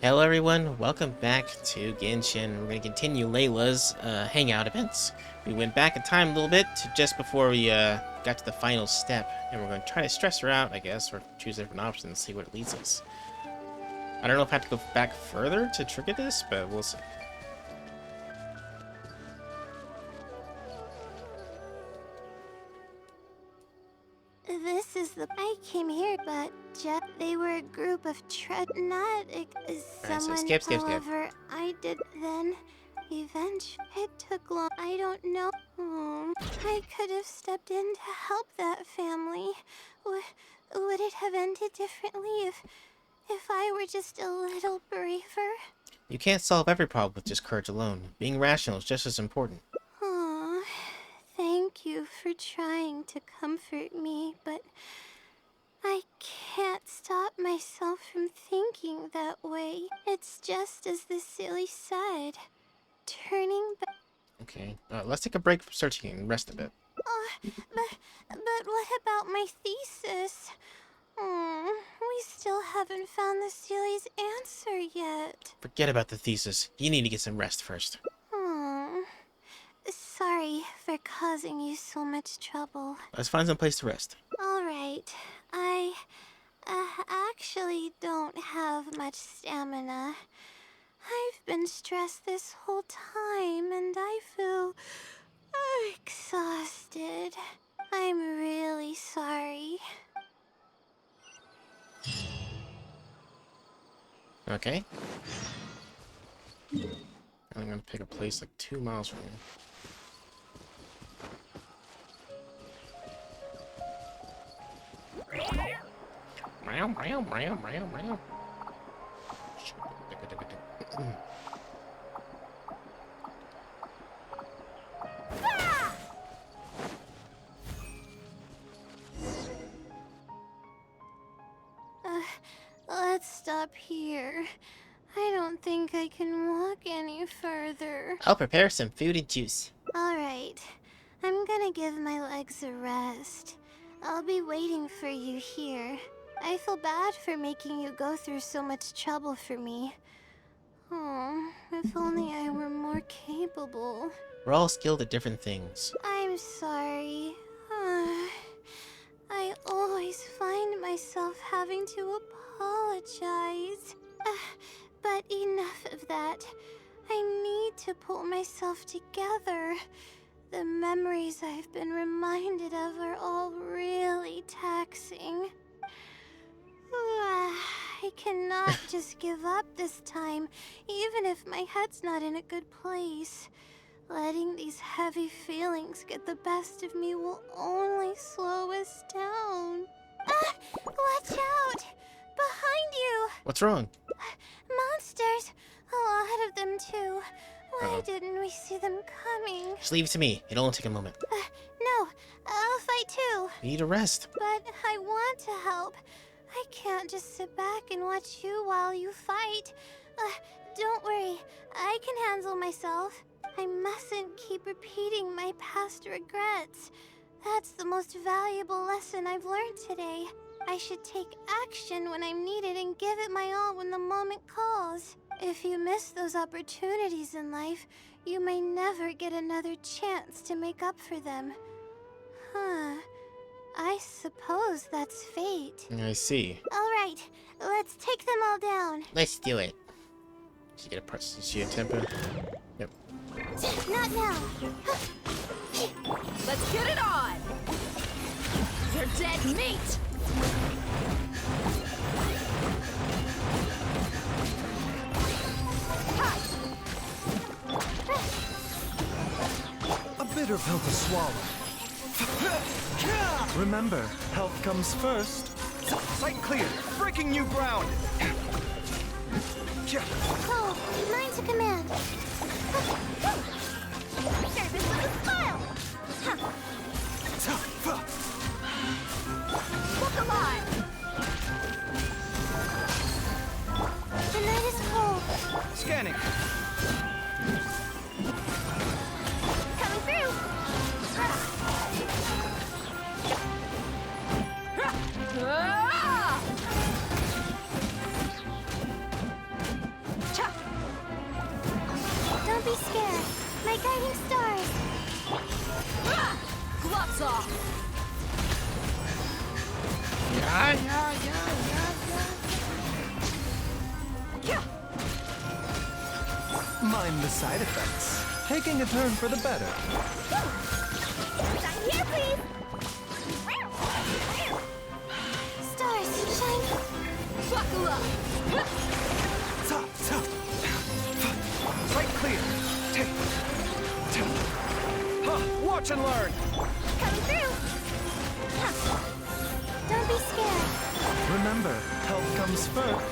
Hello everyone, welcome back to Genshin. We're going to continue Layla's hangout events. We went back in time a little bit to just before we got to the final step, and we're going to try to stress her out, I guess, or choose different options and see where it leads us. I don't know if I have to go back further to trigger this, but we'll see. This is the... I came here, but they were a group of not someone. Skip. However, I did then. Eventually, it took long. I don't know. I could have stepped in to help that family. Would it have ended differently if I were just a little braver? You can't solve every problem with just courage alone. Being rational is just as important. Thank you for trying to comfort me, but I can't stop myself from thinking that way. It's just as the silly said. Turning back. Okay, let's take a break from searching and rest a bit. But what about my thesis? We still haven't found the silly's answer yet. Forget about the thesis. You need to get some rest first. Sorry for causing you so much trouble. Let's find some place to rest. Alright, I actually don't have much stamina. I've been stressed this whole time and I feel exhausted. I'm really sorry. Okay. I'm gonna pick a place like 2 miles from here. Let's stop here. I don't think I can walk any further. I'll prepare some food and juice. Alright, I'm gonna give my legs a rest. I'll be waiting for you here. I feel bad for making you go through so much trouble for me. Oh, if only I were more capable. We're all skilled at different things. I'm sorry. I always find myself having to apologize. But enough of that. I need to pull myself together. The memories I've been reminded of are all really taxing. I cannot just give up this time, even if my head's not in a good place. Letting these heavy feelings get the best of me will only slow us down. Watch out! Behind you! What's wrong? Monsters! A lot of them, too. Why didn't we see them coming? Just leave it to me. It'll only take a moment. No, I'll fight too. You need a rest. But I want to help. I can't just sit back and watch you while you fight. Don't worry, I can handle myself. I mustn't keep repeating my past regrets. That's the most valuable lesson I've learned today. I should take action when I'm needed and give it my all when the moment calls. If you miss those opportunities in life, you may never get another chance to make up for them. I suppose that's fate. I see. Alright, let's take them all down. Let's do it. Did you get a press? Did you see a tempo? Yep. Not now. Let's get it on! You're dead meat! A bitter pill to swallow. Remember, health comes first. Sight clear, breaking new ground. Oh, mine's a command. Service with a smile. Look alive! The night is cold. Scanning. Coming through. Ah! My guiding stars! Gloves off! Mind the side effects. Taking a turn for the better. Sign here, please! Stars, shine! Buckle up! Sight clear. Watch and learn. Coming through! Don't be scared. Remember, health comes first.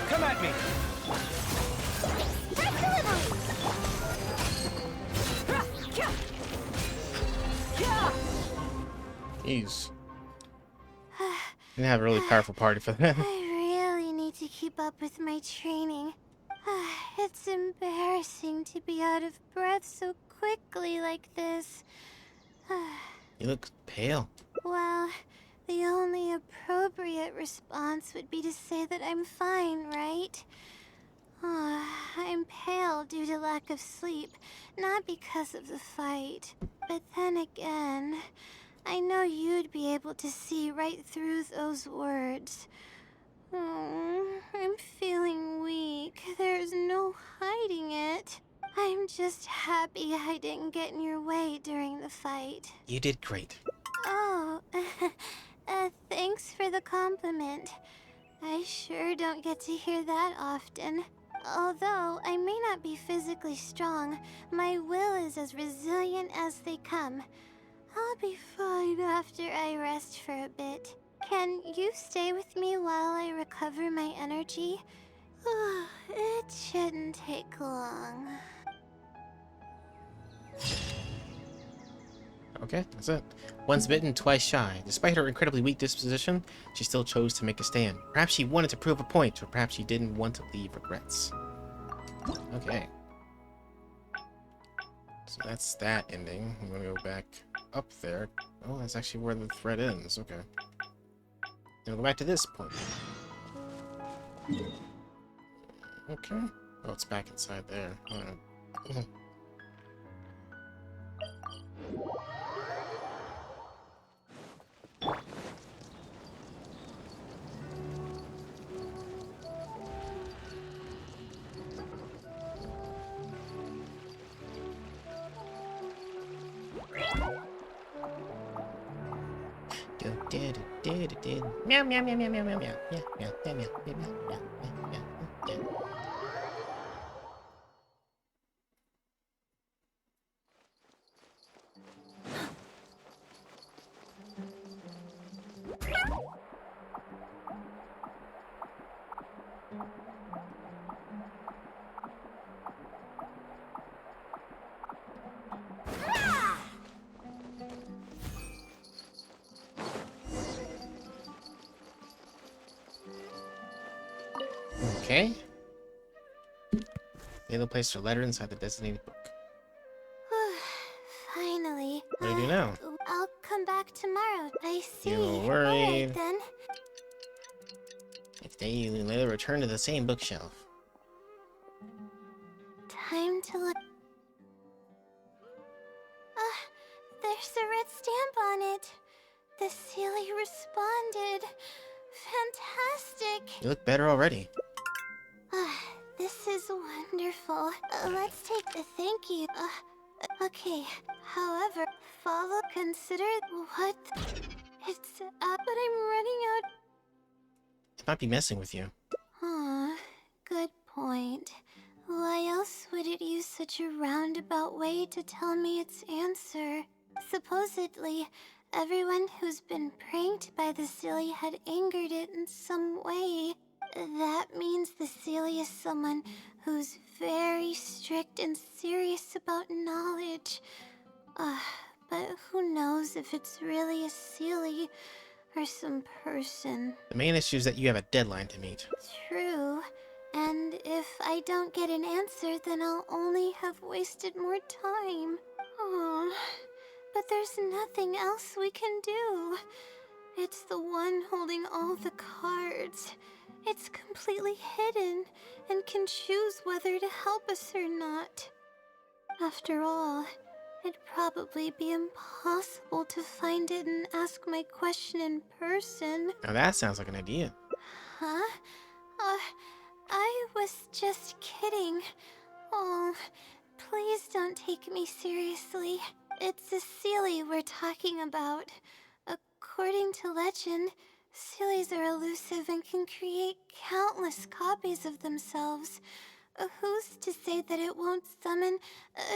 Come at me. Take delivery! Jeez. Didn't have a really powerful party for that. I really need to keep up with my training. It's embarrassing to be out of breath so quickly like this. You look pale. Well, the only appropriate response would be to say that I'm fine, right? I'm pale due to lack of sleep, not because of the fight. But then again, I know you'd be able to see right through those words. I'm feeling weak. There's no hiding it. I'm just happy I didn't get in your way during the fight. You did great. Oh, thanks for the compliment. I sure don't get to hear that often. Although I may not be physically strong, my will is as resilient as they come. I'll be fine after I rest for a bit. Can you stay with me while I recover my energy? It shouldn't take long. Okay, that's it. Once bitten, twice shy. Despite her incredibly weak disposition, she still chose to make a stand. Perhaps she wanted to prove a point, or perhaps she didn't want to leave regrets. Okay. So that's that ending. I'm gonna go back up there. Oh, that's actually where the thread ends. Okay. Then we'll go back to this point. Okay. Oh, it's back inside there. Alright. Meow meow meow meow meow meow meow meow meow meow meow meow meow meow meow. Okay. Layla placed her letter inside the designated book. Finally. What do you do now? I'll come back tomorrow. I see. Don't worry. Alright then. Today, you and Layla return to the same bookshelf. Time to look. There's a red stamp on it. The Sealy responded. Fantastic. You look better already. This is wonderful. Let's take the thank you. Okay. However, follow, consider what? It's but I'm running out. It might be messing with you. Good point. Why else would it use such a roundabout way to tell me its answer? Supposedly, everyone who's been pranked by the Silly had angered it in some way. That means the Silly is someone who's very strict and serious about knowledge. But who knows if it's really a Silly or some person. The main issue is that you have a deadline to meet. True. And if I don't get an answer, then I'll only have wasted more time. But there's nothing else we can do. It's the one holding all the cards. It's completely hidden and can choose whether to help us or not. After all, it'd probably be impossible to find it and ask my question in person. Now that sounds like an idea. Huh? I was just kidding. Oh, please don't take me seriously. It's a Seelie we're talking about. According to legend, Seelies are elusive and can create countless copies of themselves. Who's to say that it won't summon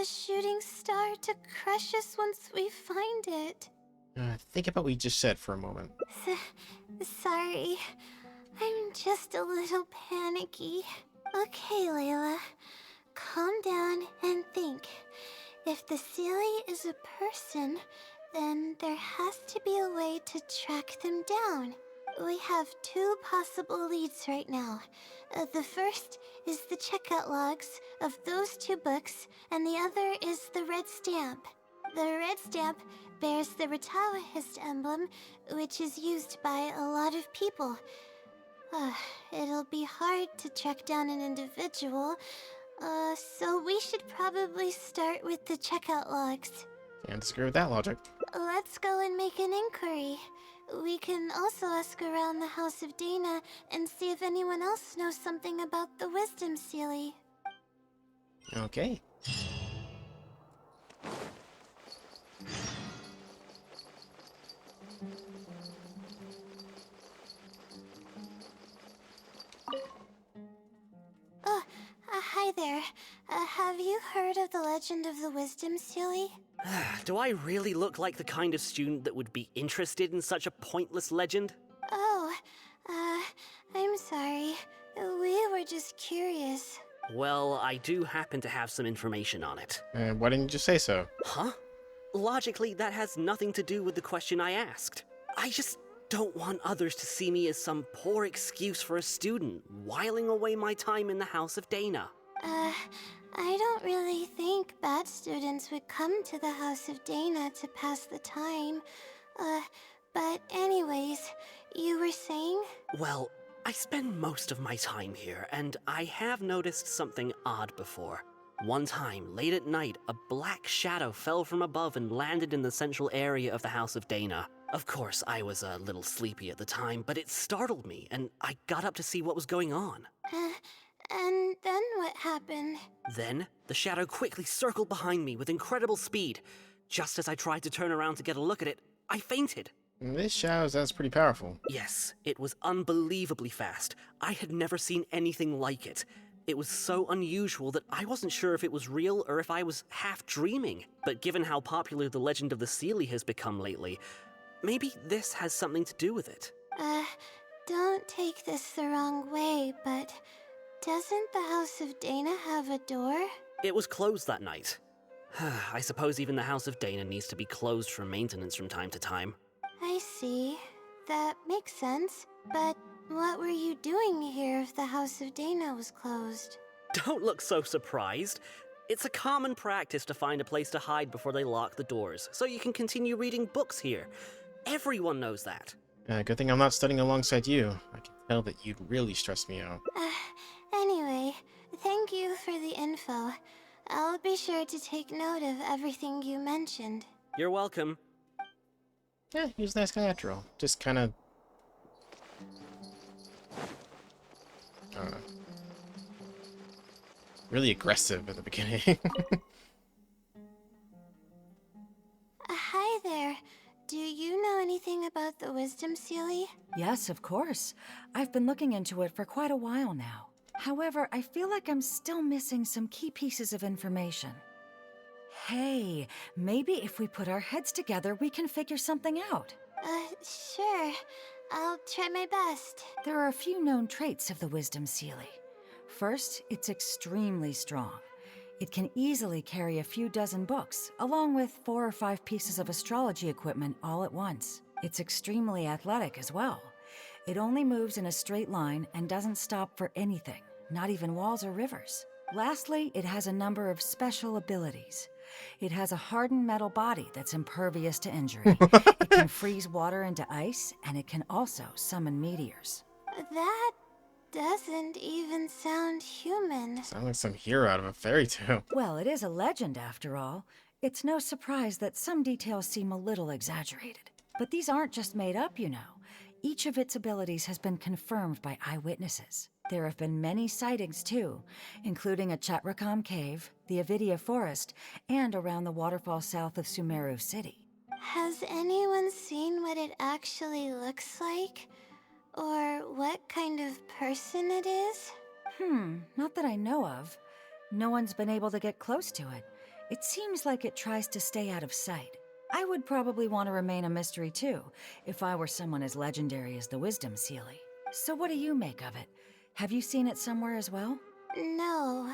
a shooting star to crush us once we find it? Think about what you just said for a moment. Sorry. I'm just a little panicky. Okay, Layla. Calm down and think. If the Seelie is a person, then there has to be a way to track them down. We have two possible leads right now. The first is the checkout logs of those two books, and the other is the red stamp. The red stamp bears the Retawahist emblem, which is used by a lot of people. It'll be hard to track down an individual, so we should probably start with the checkout logs. Can't disagree with that logic. Let's go and make an inquiry. We can also ask around the House of Dana and see if anyone else knows something about the Wisdom Seelie. Okay. Hi there. Have you heard of the legend of the Wisdom Seelie? Do I really look like the kind of student that would be interested in such a pointless legend? Oh, I'm sorry. We were just curious. Well, I do happen to have some information on it. Why didn't you just say so? Huh? Logically, that has nothing to do with the question I asked. I just don't want others to see me as some poor excuse for a student, whiling away my time in the House of Dana. I don't really think bad students would come to the House of Dana to pass the time. But anyways, you were saying? Well, I spend most of my time here, and I have noticed something odd before. One time, late at night, a black shadow fell from above and landed in the central area of the House of Dana. Of course, I was a little sleepy at the time, but it startled me, and I got up to see what was going on. And then what happened? Then, the shadow quickly circled behind me with incredible speed. Just as I tried to turn around to get a look at it, I fainted. This shadow sounds pretty powerful. Yes, it was unbelievably fast. I had never seen anything like it. It was so unusual that I wasn't sure if it was real or if I was half dreaming. But given how popular the legend of the Seelie has become lately, maybe this has something to do with it. Don't take this the wrong way, but doesn't the House of Dana have a door? It was closed that night. I suppose even the House of Dana needs to be closed for maintenance from time to time. I see. That makes sense. But what were you doing here if the House of Dana was closed? Don't look so surprised. It's a common practice to find a place to hide before they lock the doors, so you can continue reading books here. Everyone knows that. Good thing I'm not studying alongside you. I can tell that you'd really stress me out. Anyway, thank you for the info. I'll be sure to take note of everything you mentioned. You're welcome. Yeah, he was a nice guy after all. Just kind of... I don't know. Really aggressive at the beginning. Hi there. Do you know anything about the Wisdom Seelie? Yes, of course. I've been looking into it for quite a while now. However, I feel like I'm still missing some key pieces of information. Hey, maybe if we put our heads together, we can figure something out. Sure. I'll try my best. There are a few known traits of the Wisdom Seelie. First, it's extremely strong. It can easily carry a few dozen books, along with 4 or 5 pieces of astrology equipment all at once. It's extremely athletic as well. It only moves in a straight line and doesn't stop for anything, not even walls or rivers. Lastly, it has a number of special abilities. It has a hardened metal body that's impervious to injury. It can freeze water into ice, and it can also summon meteors. doesn't even sound human. Sounds like some hero out of a fairy tale. Well, it is a legend after all. It's no surprise that some details seem a little exaggerated. But these aren't just made up, you know. Each of its abilities has been confirmed by eyewitnesses. There have been many sightings too, including at Chatrakam Cave, the Avidia Forest, and around the waterfall south of Sumeru City. Has anyone seen what it actually looks like? Or what kind of person it is? Not that I know of. No one's been able to get close to it. It seems like it tries to stay out of sight. I would probably want to remain a mystery too, if I were someone as legendary as the Wisdom Sealy. So what do you make of it? Have you seen it somewhere as well? No.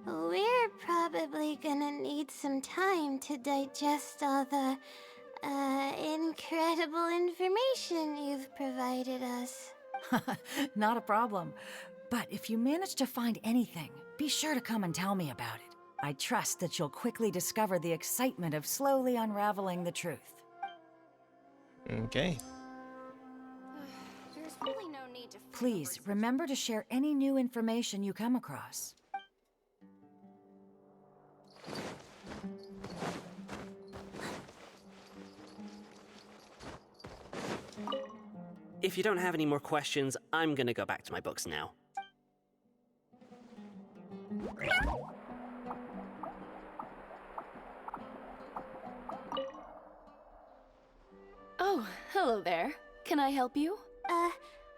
We're probably gonna need some time to digest all the, incredible information you've provided us. Not a problem. But if you manage to find anything, be sure to come and tell me about it. I trust that you'll quickly discover the excitement of slowly unraveling the truth. Okay. There's really no need to. Please, remember to share any new information you come across. If you don't have any more questions, I'm gonna go back to my books now. Oh, hello there. Can I help you?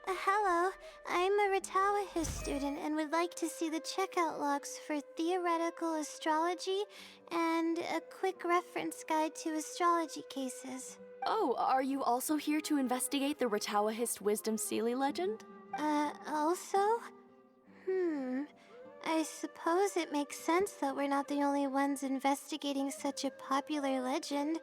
Hello. I'm a Ratawahis student and would like to see the checkout logs for theoretical astrology and a quick reference guide to astrology cases. Oh, are you also here to investigate the Ratawahist Wisdom Sealy legend? Also? I suppose it makes sense that we're not the only ones investigating such a popular legend.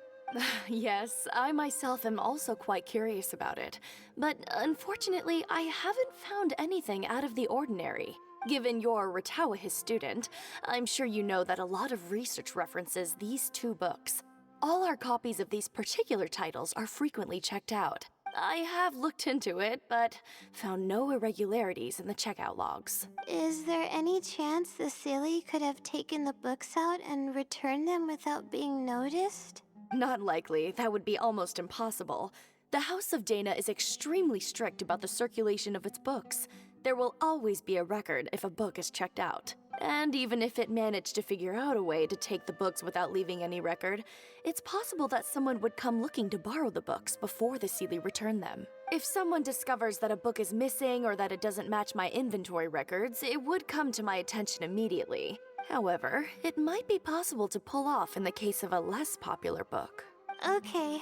Yes, I myself am also quite curious about it. But unfortunately, I haven't found anything out of the ordinary. Given you're a Ratawahist student, I'm sure you know that a lot of research references these two books. All our copies of these particular titles are frequently checked out. I have looked into it, but found no irregularities in the checkout logs. Is there any chance the Sealy could have taken the books out and returned them without being noticed? Not likely. That would be almost impossible. The House of Dana is extremely strict about the circulation of its books. There will always be a record if a book is checked out. And even if it managed to figure out a way to take the books without leaving any record, it's possible that someone would come looking to borrow the books before the Sealy returned them. If someone discovers that a book is missing or that it doesn't match my inventory records, it would come to my attention immediately. However, it might be possible to pull off in the case of a less popular book. Okay,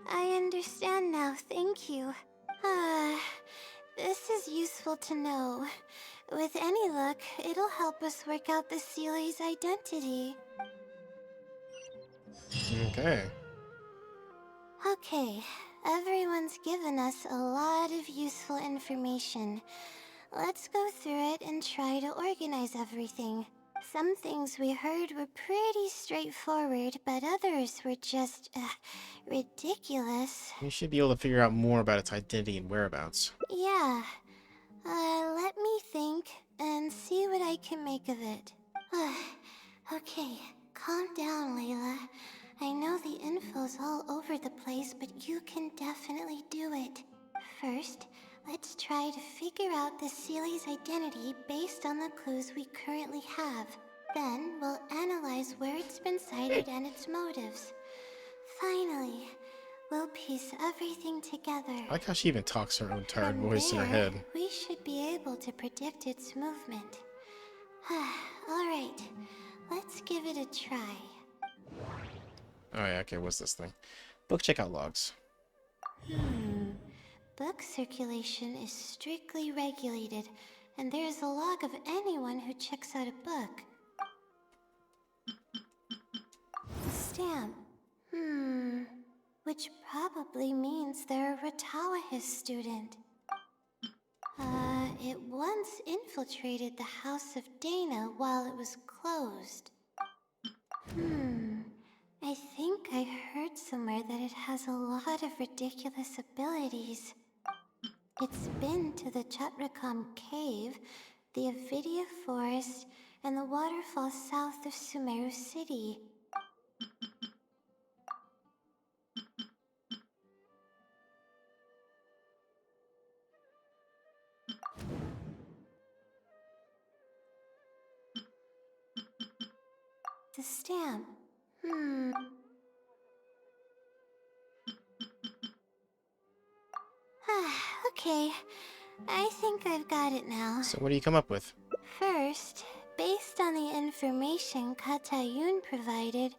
I understand now, thank you. This is useful to know. With any luck, it'll help us work out the Sealy's identity. Okay. Okay, everyone's given us a lot of useful information. Let's go through it and try to organize everything. Some things we heard were pretty straightforward, but others were just, ridiculous. You should be able to figure out more about its identity and whereabouts. Yeah. Let me think and see what I can make of it. Okay, calm down, Layla. I know the info's all over the place, but you can definitely do it. First, let's try to figure out the Sealy's identity based on the clues we currently have. Then, we'll analyze where it's been sighted and its motives. Finally, we'll piece everything together. I like how she even talks her own tired From voice in her there, head. we should be able to predict its movement. Alright, let's give it a try. Oh yeah, okay, what's this thing? Book checkout logs. Book circulation is strictly regulated, and there is a log of anyone who checks out a book. Stamp. Which probably means they're a Ratawahis student. It once infiltrated the House of Dana while it was closed. I think I heard somewhere that it has a lot of ridiculous abilities. It's been to the Chatrakham Cave, the Avidya Forest, and the waterfall south of Sumeru City. The stamp. Okay, I think I've got it now. So what do you come up with? First, based on the information Katayun provided,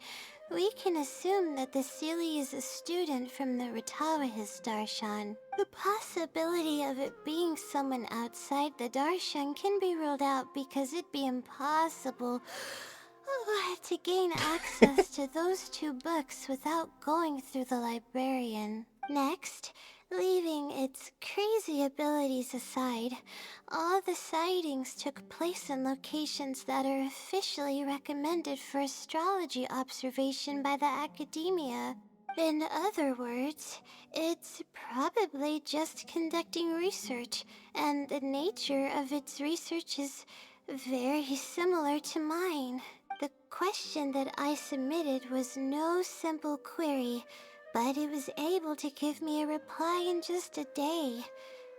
we can assume that the Seelie is a student from the Ratawahis Darshan. The possibility of it being someone outside the Darshan can be ruled out because it'd be impossible to gain access to those two books without going through the librarian. Next, leaving its crazy abilities aside, all the sightings took place in locations that are officially recommended for astrology observation by the academia. In other words, it's probably just conducting research, and the nature of its research is very similar to mine. The question that I submitted was no simple query, but it was able to give me a reply in just a day.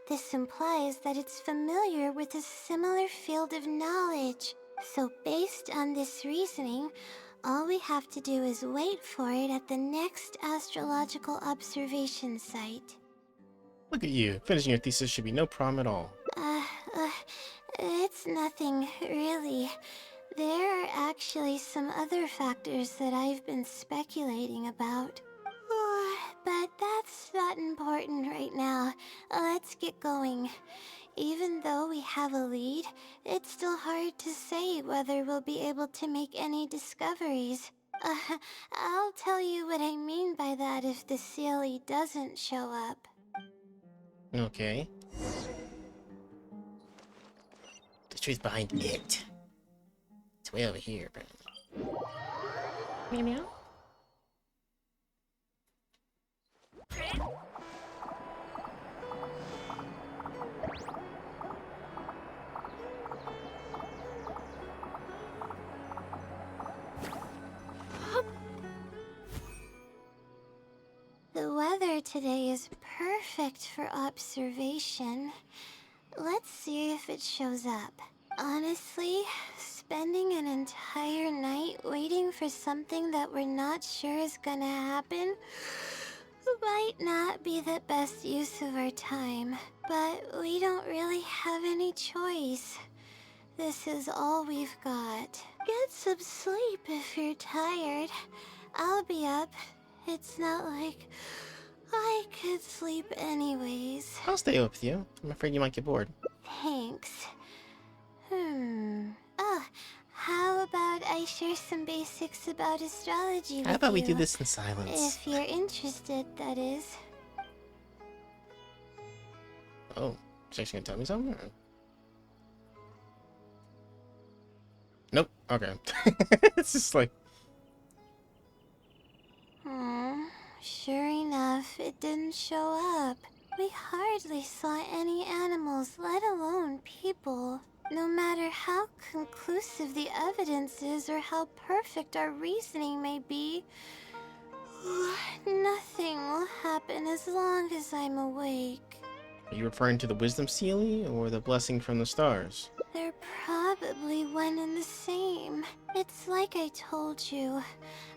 This implies that it's familiar with a similar field of knowledge. So based on this reasoning, all we have to do is wait for it at the next astrological observation site. Look at you. Finishing your thesis should be no problem at all. It's nothing, really. There are actually some other factors that I've been speculating about. But that's not important right now. Let's get going. Even though we have a lead, it's still hard to say whether we'll be able to make any discoveries. I'll tell you what I mean by that if the Seelie doesn't show up. Okay. The truth behind it. It's way over here, apparently. Meow meow. The weather today is perfect for observation. Let's see if it shows up. Honestly, spending an entire night waiting for something that we're not sure is gonna happen might not be the best use of our time. But we don't really have any choice. This is all we've got. Get some sleep if you're tired. I'll be up. It's not like I could sleep anyways. I'll stay up with you. I'm afraid you might get bored. Thanks. Oh, how about I share some basics about astrology with you? How about we do this in silence? If you're interested, that is. Oh, she's actually gonna tell me something? Or... Nope. Okay. It's just like... Sure enough, it didn't show up. We hardly saw any animals, let alone people. No matter how conclusive the evidence is or how perfect our reasoning may be, nothing will happen as long as I'm awake. Are you referring to the wisdom Seelie or the blessing from the stars? They're probably one and the same. It's like I told you.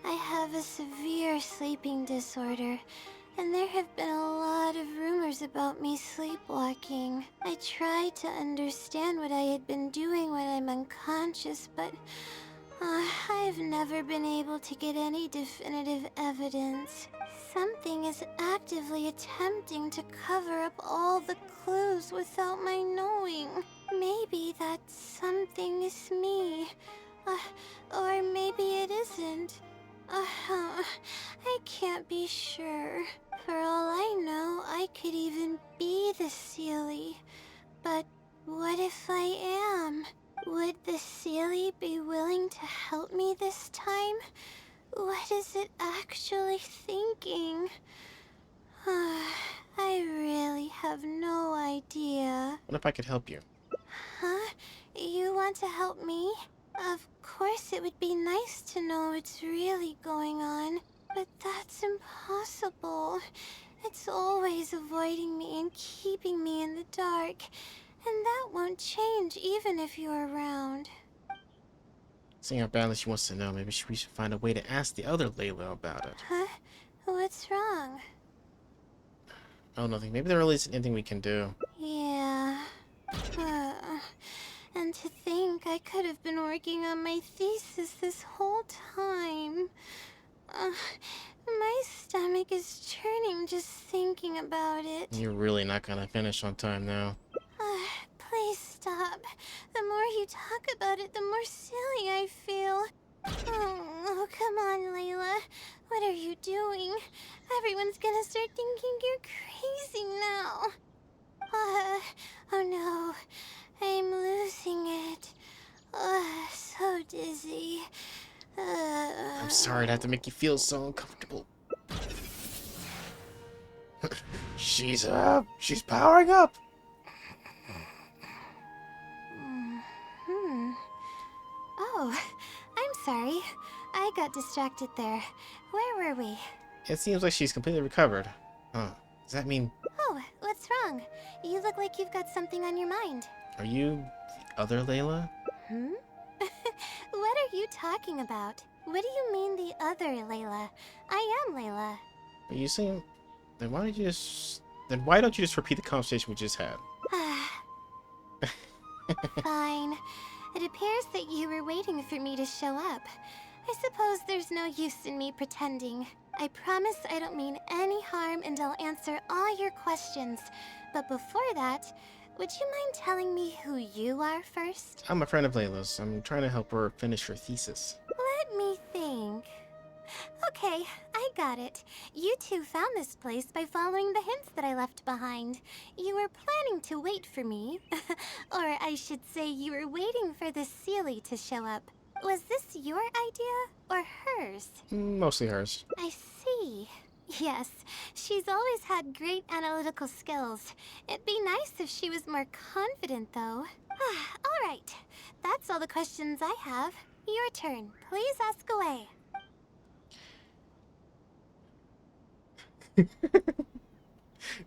I have a severe sleeping disorder, and there have been a lot of rumors about me sleepwalking. I tried to understand what I had been doing when I'm unconscious, but I've never been able to get any definitive evidence. Something is actively attempting to cover up all the clues without my knowing. Maybe that something is me. Or maybe it isn't. I can't be sure. For all I know, I could even be the Seelie. But what if I am? Would the Seelie be willing to help me this time? What is it actually thinking? I really have no What if I could help you? Huh? You want to help me? Of course it would be nice to know what's really going on, but that's impossible. It's always avoiding me and keeping me in the dark, and that won't change even if you're around. Seeing how badly she wants to know, maybe we should find a way to ask the other Layla about it. Huh? What's wrong? Oh, nothing. Maybe there really isn't anything we can do. Yeah. And to think I could have been working on my thesis this whole time. My stomach is churning just thinking about it. You're really not gonna finish on time now. Please stop. The more you talk about it, the more silly I feel. Oh, come on, Layla. What are you doing? Everyone's gonna start thinking you're crazy now. Oh no. I'm losing it. So dizzy. I'm sorry to have to make you feel so uncomfortable. She's up. She's powering up. Oh, I'm sorry. I got distracted there. Where were we? It seems like she's completely recovered. Huh. Does that mean... Oh, what's wrong? You look like you've got something on your mind. Are you the other Layla? What are you talking about? What do you mean the other Layla? I am Layla. But you seem... Then why don't you just... Then why don't you just repeat the conversation we just had? Fine. It appears that you were waiting for me to show up. I suppose there's no use in me pretending. I promise I don't mean any harm and I'll answer all your questions. But before that, would you mind telling me who you are first? I'm a friend of Layla's. I'm trying to help her finish her thesis. Let me think. Okay, I got it. You two found this place by following the hints that I left behind. You were planning to wait for me. Or I should say you were waiting for the Seelie to show up. Was this your idea or hers? Mostly hers. I see. Yes, she's always had great analytical skills. It'd be nice if she was more confident, though. All right, that's all the questions I have. Your turn. Please ask away.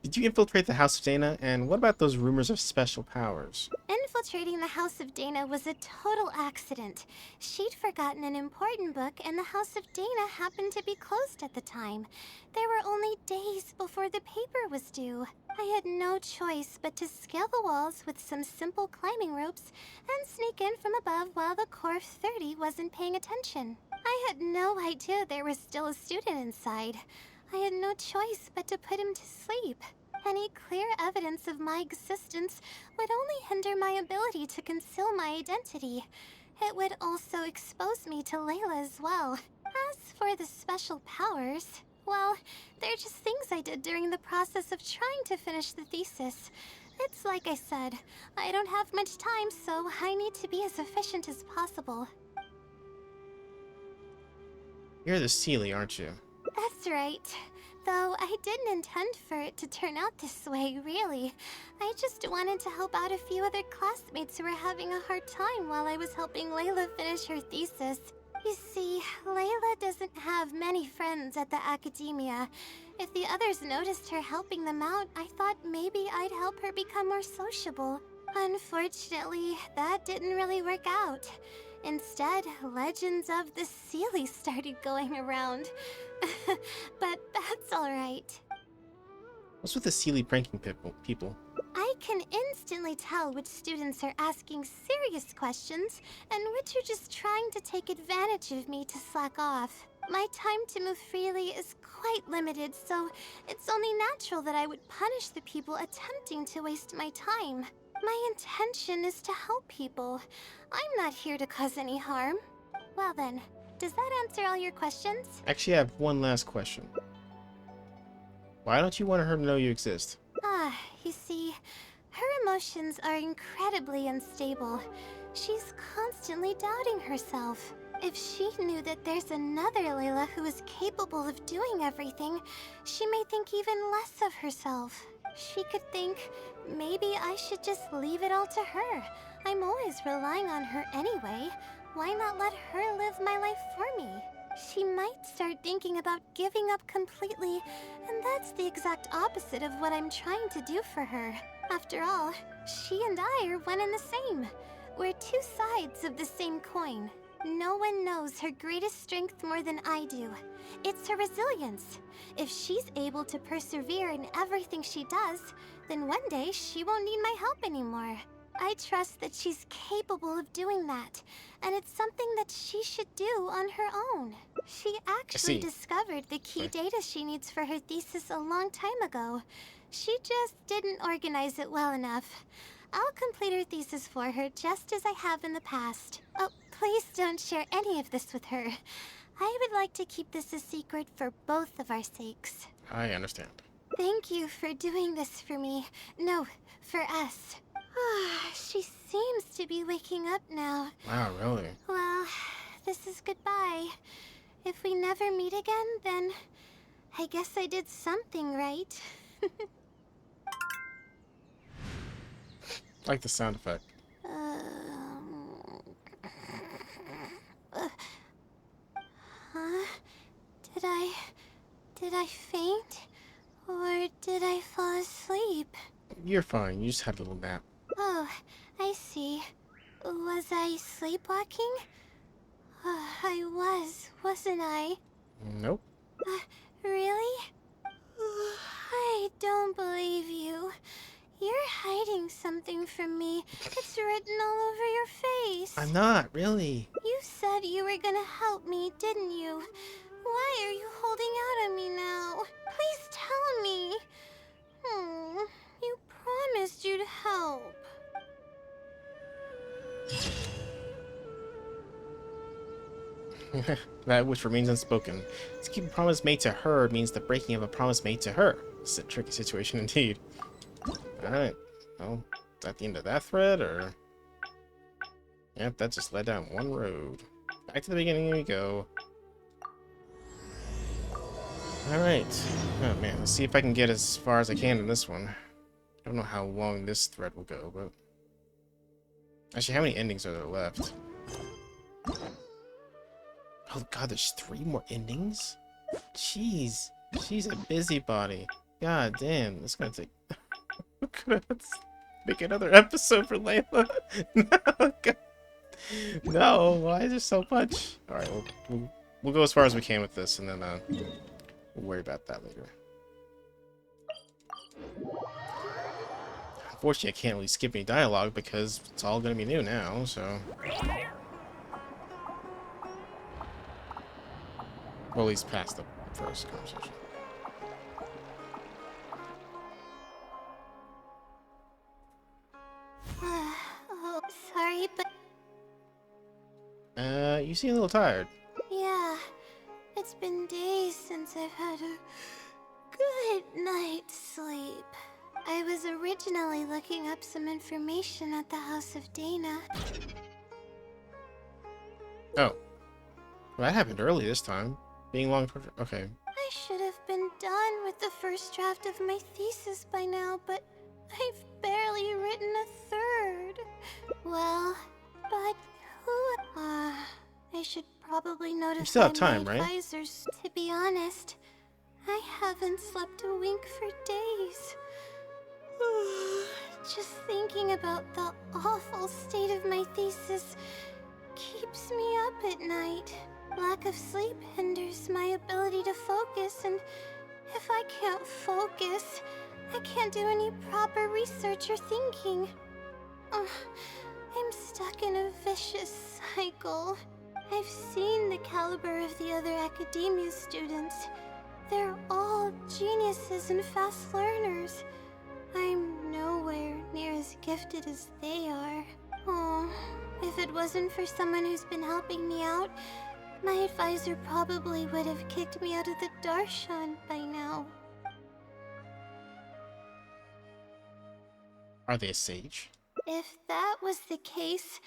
Did you infiltrate the House of Dana? And what about those rumors of special powers? Infiltrating the House of Dana was a total accident. She'd forgotten an important book, and the House of Dana happened to be closed at the time. There were only days before the paper was due. I had no choice but to scale the walls with some simple climbing ropes and sneak in from above while the Core 30 wasn't paying attention. I had no idea there was still a student inside. I had no choice but to put him to sleep. Any clear evidence of my existence would only hinder my ability to conceal my identity. It would also expose me to Layla as well. As for the special powers, well, they're just things I did during the process of trying to finish the thesis. It's like I said, I don't have much time, so I need to be as efficient as possible. You're the Seelie, aren't you? That's right. Though I didn't intend for it to turn out this way, really. I just wanted to help out a few other classmates who were having a hard time while I was helping Layla finish her thesis. You see, Layla doesn't have many friends at the academia. If the others noticed her helping them out, I thought maybe I'd help her become more sociable. Unfortunately, that didn't really work out. Instead, legends of the Seelie started going around. But that's alright. What's with the Seelie pranking people? I can instantly tell which students are asking serious questions and which are just trying to take advantage of me to slack off. My time to move freely is quite limited, so it's only natural that I would punish the people attempting to waste my time. My intention is to help people. I'm not here to cause any harm. Well then, does that answer all your questions? Actually, I have one last question. Why don't you want her to know you exist? You see, her emotions are incredibly unstable. She's constantly doubting herself. If she knew that there's another Layla who is capable of doing everything, she may think even less of herself. She could think maybe I should just leave it all to her. I'm always relying on her anyway. Why not let her live my life for me? She might start thinking about giving up completely, and that's the exact opposite of what I'm trying to do for her. After all, she and I are one and the same. We're two sides of the same coin. No one knows her greatest strength more than I do. It's her resilience. If she's able to persevere in everything she does, then one day she won't need my help anymore. I trust that she's capable of doing that, and it's something that she should do on her own. She actually discovered the key data she needs for her thesis a long time ago. She just didn't organize it well enough. I'll complete her thesis for her just as I have in the past. Oh, please don't share any of this with her. I would like to keep this a secret for both of our sakes. I understand. Thank you for doing this for me. No, for us. She seems to be waking up now. Wow, really? Well, this is goodbye. If we never meet again, then I guess I did something right. I like the sound effect. Huh? Did I faint? Or did I fall asleep? You're fine. You just had a little nap. Oh, I see. Was I sleepwalking? I wasn't I? Nope. Really? I don't believe you. You're hiding something from me. It's written all over your face. I'm not, really. You said you were gonna help me, didn't you? Why are you holding out on me now? Please tell me. You promised you'd help. That which remains unspoken. To keep a promise made to her means the breaking of a promise made to her. It's a tricky situation indeed. Alright. Well, is that the end of that thread, or... Yep, that just led down one road. Back to the beginning we go. Alright. Oh man, let's see if I can get as far as I can in this one. I don't know how long this thread will go, but... Actually, how many endings are there left? Oh god, there's 3 more endings? Jeez. She's a busybody. God damn, this is gonna take... We're gonna make another episode for Layla. No, God. No, why is there so much? Alright, we'll go as far as we can with this, and then we'll worry about that later. Unfortunately, I can't really skip any dialogue because it's all gonna be new now, so... Well, at least past the first conversation. Oh, sorry, but... You seem a little tired. Yeah, it's been days since I've had a good night's sleep. I was originally looking up some information at the House of Dana. Oh. Well, that happened early this time. Being long... Okay. I should have been done with the first draft of my thesis by now, but I've barely written a third. Well, but who... I should probably notify still have time, my right? advisors. To be honest, I haven't slept a wink for days. Just thinking about the awful state of my thesis keeps me up at night. Lack of sleep hinders my ability to focus, and if I can't focus, I can't do any proper research or thinking. I'm stuck in a vicious cycle. I've seen the caliber of the other academia students. They're all geniuses and fast learners. I'm nowhere near as gifted as they are. Oh, if it wasn't for someone who's been helping me out, my advisor probably would have kicked me out of the Darshan by now. Are they a sage? If that was the case,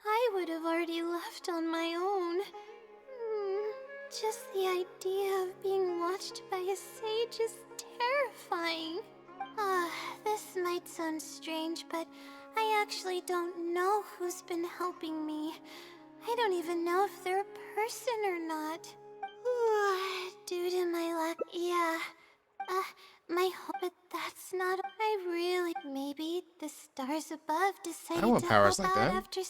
I would have already left on my own. Just the idea of being watched by a sage is terrifying. This might sound strange, but I actually don't know who's been helping me. I don't even know if they're a person or not. Due to my lack, yeah. My hope, but that's not. I really. Maybe the stars above decided want to powers help like out that. after.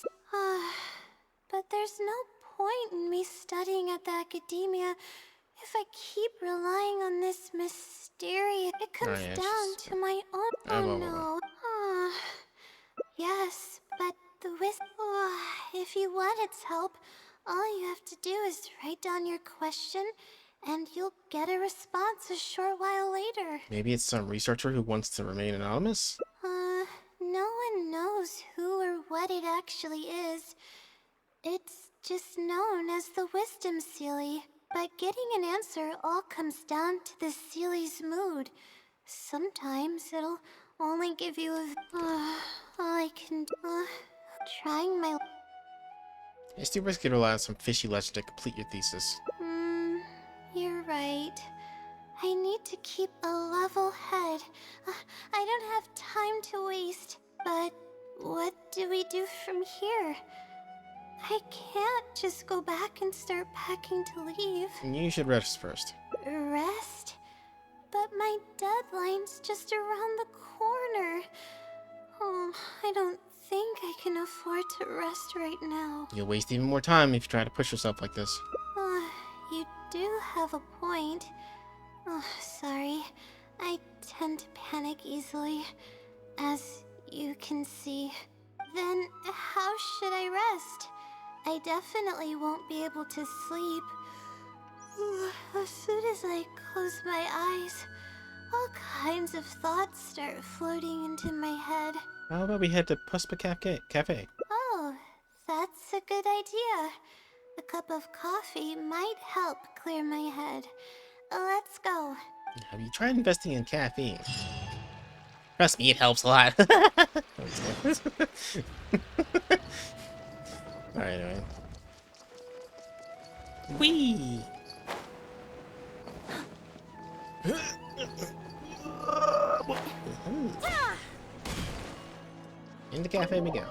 But there's no point in me studying at the academia if I keep relying on this mysterious. It comes yeah, down she's- to my own. blah, blah, Oh blah. no. Yes, but the if you want its help, all you have to do is write down your question, and you'll get a response a short while later. Maybe it's some researcher who wants to remain anonymous? No one knows who or what it actually is. It's just known as the Wisdom Sealy. But getting an answer all comes down to the Sealy's mood. Sometimes it'll only give you a. All I can do. Trying my. It's too risky to rely on some fishy legend to complete your thesis. You're right. I need to keep a level head. I don't have time to waste. But what do we do from here? I can't just go back and start packing to leave. You should rest first. Rest? But my deadline's just around the corner. Oh, I don't think I can afford to rest right now. You'll waste even more time if you try to push yourself like this. You do have a point. Oh, sorry. I tend to panic easily, as you can see. Then how should I rest? I definitely won't be able to sleep. As soon as I close my eyes, all kinds of thoughts start floating into my head. How about we head to Puspa Cafe? Oh, that's a good idea. A cup of coffee might help clear my head. Let's go. Have you tried investing in caffeine? Trust me, it helps a lot. Alright, anyway. Whee! In the cafe we go.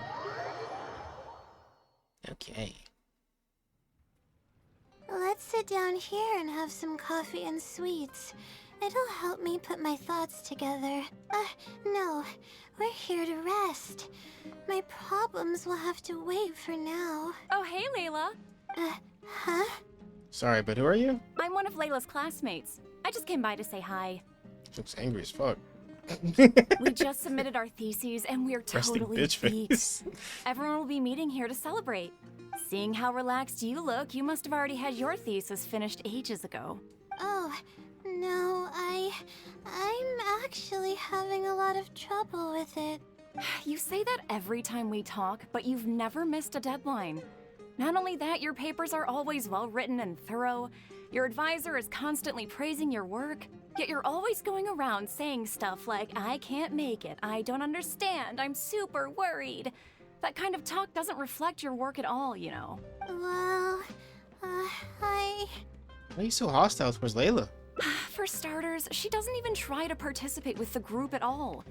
Okay. Let's sit down here and have some coffee and sweets. It'll help me put my thoughts together. No. We're here to rest. My problems will have to wait for now. Oh, hey, Layla. Huh? Sorry, but who are you? I'm one of Layla's classmates. I just came by to say hi. Looks angry as fuck. We just submitted our theses and we're Resting totally bitch geeked. face. Everyone will be meeting here to celebrate. Seeing how relaxed you look, you must have already had your thesis finished ages ago. Oh, no, I'm actually having a lot of trouble with it. You say that every time we talk, but you've never missed a deadline. Not only that, your papers are always well written and thorough. Your advisor is constantly praising your work, yet you're always going around saying stuff like, I can't make it, I don't understand, I'm super worried. That kind of talk doesn't reflect your work at all, you know. Well, Why are you so hostile towards Layla? For starters, she doesn't even try to participate with the group at all.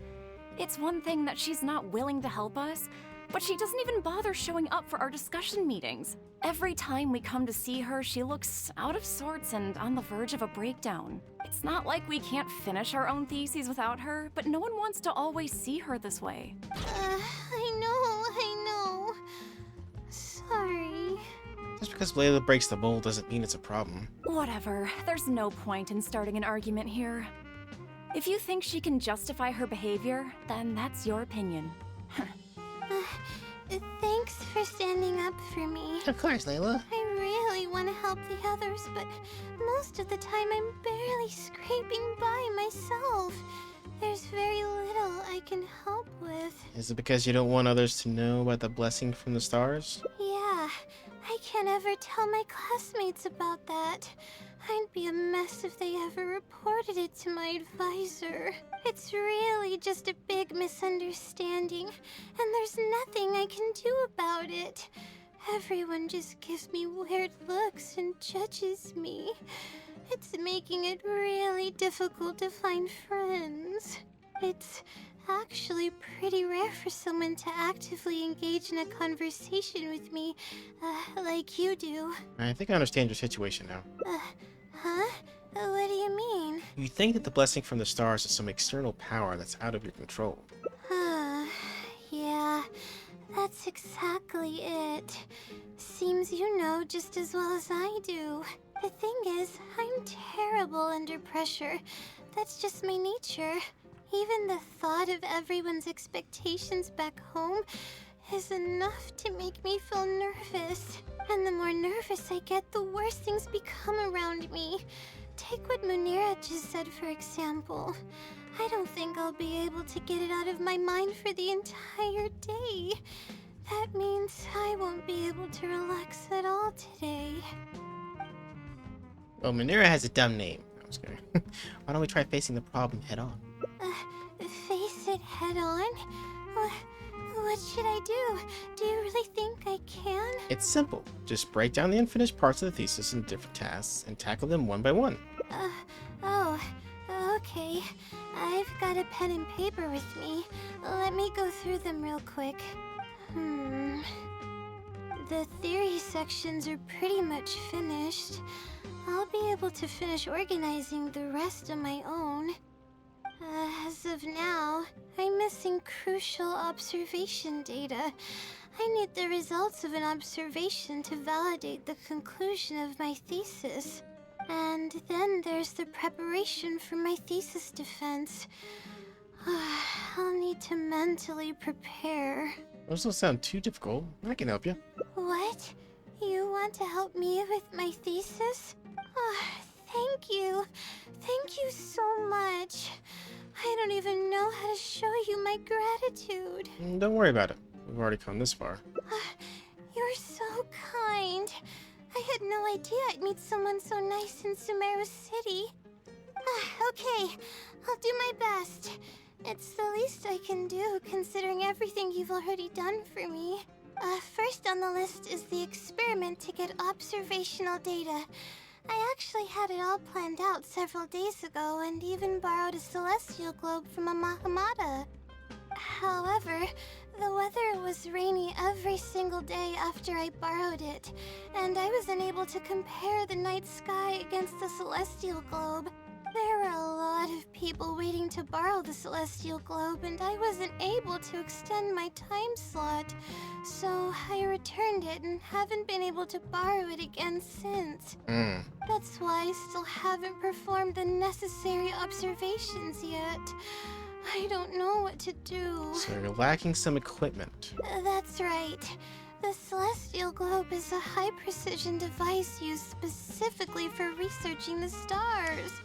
It's one thing that she's not willing to help us, but she doesn't even bother showing up for our discussion meetings. Every time we come to see her, she looks out of sorts and on the verge of a breakdown. It's not like we can't finish our own theses without her, but no one wants to always see her this way. I know. Sorry. Just because Layla breaks the mold doesn't mean it's a problem. Whatever, there's no point in starting an argument here. If you think she can justify her behavior, then that's your opinion. Thanks for standing up for me. Of course, Layla. I really want to help the others, but most of the time I'm barely scraping by myself. There's very little I can help with. Is it because you don't want others to know about the blessing from the stars? Yeah, I can't ever tell my classmates about that. I'd be a mess if they ever reported it to my advisor. It's really just a big misunderstanding, and there's nothing I can do about it. Everyone just gives me weird looks and judges me. It's making it really difficult to find friends. it's actually pretty rare for someone to actively engage in a conversation with me, like you do. I think I understand your situation now. Huh? What do you mean? You think that the blessing from the stars is some external power that's out of your control. Yeah, that's exactly it. Seems you know just as well as I do. The thing is, I'm terrible under pressure. That's just my nature. Even the thought of everyone's expectations back home is enough to make me feel nervous. And the more nervous I get, the worse things become around me. Take what Munira just said, for example. I don't think I'll be able to get it out of my mind for the entire day. That means I won't be able to relax at all today. Well, Manera has a dumb name. I'm just kidding. Why don't we try facing the problem head on? Face it head on? What should I do? Do you really think I can? It's simple. Just break down the unfinished parts of the thesis into different tasks and tackle them one by one. Okay. I've got a pen and paper with me. Let me go through them real quick. The theory sections are pretty much finished. I'll be able to finish organizing the rest on my own. As of now, I'm missing crucial observation data. I need the results of an observation to validate the conclusion of my thesis. And then there's the preparation for my thesis defense. I'll need to mentally prepare. Those don't sound too difficult. I can help you. What? You want to help me with my thesis? Thank you. Thank you so much. I don't even know how to show you my gratitude. Don't worry about it. We've already come this far. You're so kind. I had no idea I'd meet someone so nice in Sumeru City. Okay, I'll do my best. It's the least I can do, considering everything you've already done for me. First on the list is the experiment to get observational data. I actually had it all planned out several days ago and even borrowed a celestial globe from a Mahamada. However, the weather was rainy every single day after I borrowed it, and I was unable to compare the night sky against the celestial globe. There were a lot of people waiting to borrow the celestial globe, and I wasn't able to extend my time slot. So I returned it and haven't been able to borrow it again since. That's why I still haven't performed the necessary observations yet. I don't know what to do. So you're lacking some equipment. That's right. The celestial globe is a high-precision device used specifically for researching the stars.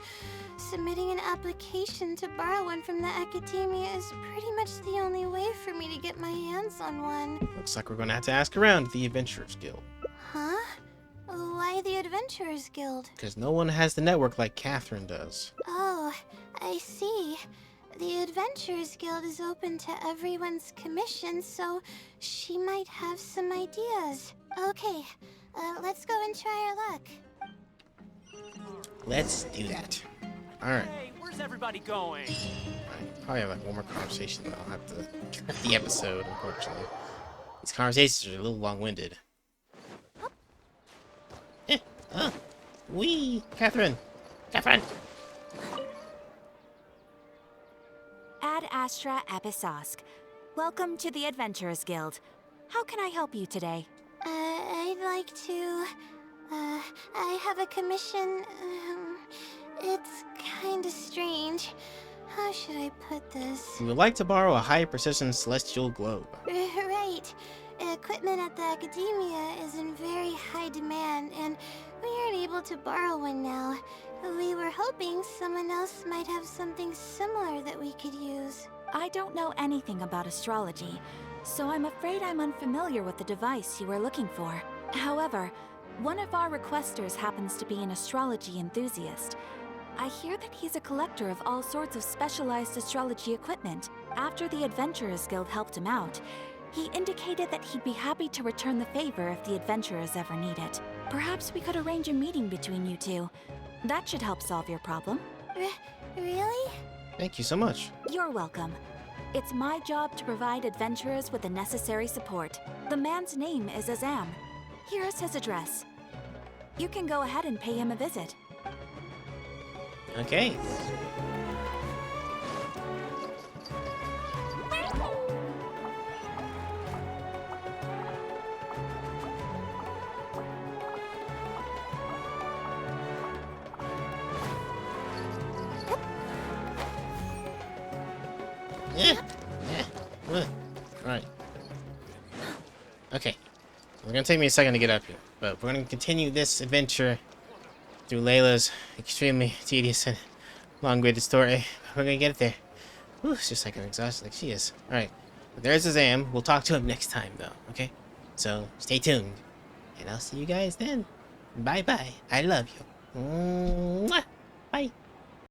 Submitting an application to borrow one from the academia is pretty much the only way for me to get my hands on one. Looks like we're gonna have to ask around at the Adventurers Guild. Huh? Why the Adventurers Guild? Because no one has the network like Catherine does. Oh, I see. The Adventurers Guild is open to everyone's commission, so she might have some ideas. Okay, let's go and try our luck. Let's do that. Alright. Hey, where's everybody going? Probably have like one more conversation, but I'll have to cut the episode, unfortunately. These conversations are a little long-winded. Wee! Catherine! Catherine! Ad Astra Episosk. Welcome to the Adventurers Guild. How can I help you today? I'd like to... I have a commission. It's kinda strange. How should I put this? We would like to borrow a high-precision celestial globe. Right. Equipment at the academia is in very high demand, and we aren't able to borrow one now. We were hoping someone else might have something similar that we could use. I don't know anything about astrology, so I'm afraid I'm unfamiliar with the device you were looking for. However, one of our requesters happens to be an astrology enthusiast. I hear that he's a collector of all sorts of specialized astrology equipment. After the Adventurers Guild helped him out, he indicated that he'd be happy to return the favor if the adventurers ever need it. Perhaps we could arrange a meeting between you two. That should help solve your problem. Really? Thank you so much. You're welcome. It's my job to provide adventurers with the necessary support. The man's name is Azam. Here's his address. You can go ahead and pay him a visit. Okay. Alright. Okay. It's gonna take me a second to get up here, but we're gonna continue this adventure through Layla's extremely tedious and long-winded story. We're gonna get there. Whew, it's just like I'm exhausted like she is. Alright. There's Azam. We'll talk to him next time, though, okay? So, stay tuned. And I'll see you guys then. Bye-bye. I love you. Mwah. Bye.